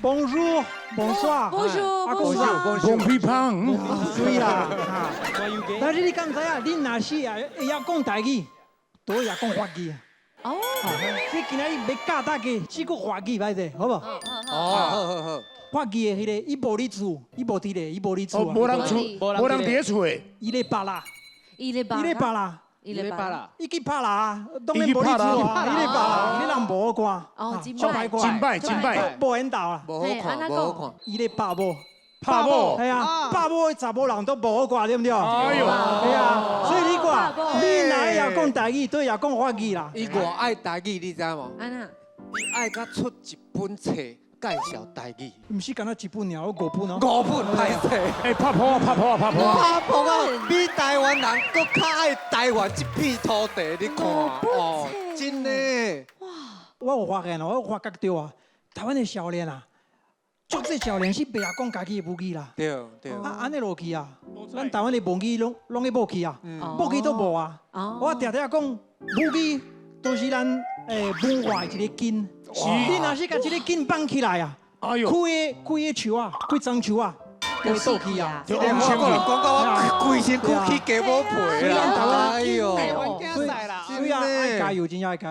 Bonjour，Bonsoir， Bonjour，Bonjour，Bon pipang， 对啦，但是你敢知啊？你若是啊会晓讲台语，都会晓讲法语啊。哦，所以今仔日要教大家这个法语，歹势，好不好？好。法语的迄个，伊无你厝，伊无伫咧，伊无你厝啊。无人伫厝诶。伊咧巴拉，伊咧巴拉，伊去拍啦，当然无你厝啊，伊咧巴拉，你人无好看，哦，真歹，无缘投啦，无好看，伊咧拍某。拍某，系啊，拍某的查某人都无好看，对不对？哎呦，系啊，所以你看，你若会晓讲台语，都会晓讲法语啦。伊偌爱台语，你知无？安那？伊爱甲出一本册介绍台语，唔是干那一本尔，我5本哦。5本歹势。哎，拍破啊！比台湾人搁较爱台湾这片土地，你看哦，真的。哇！我有发现哦，我有发觉到啊，台湾的少年啊。足这少年是袂晓讲家己的母语啦，对。啊，安尼落去啊，咱台湾的母语拢会忘去啊，母语都无啊。我常常讲母语都是咱文化的一个根，你若是甲这个根放起来啊，哎呦，开个树啊，开樟树啊，就会倒去啊。就我个人讲到我规身躯去鸡母皮啦，哎呦，所以啊，爱加油，真正爱加油。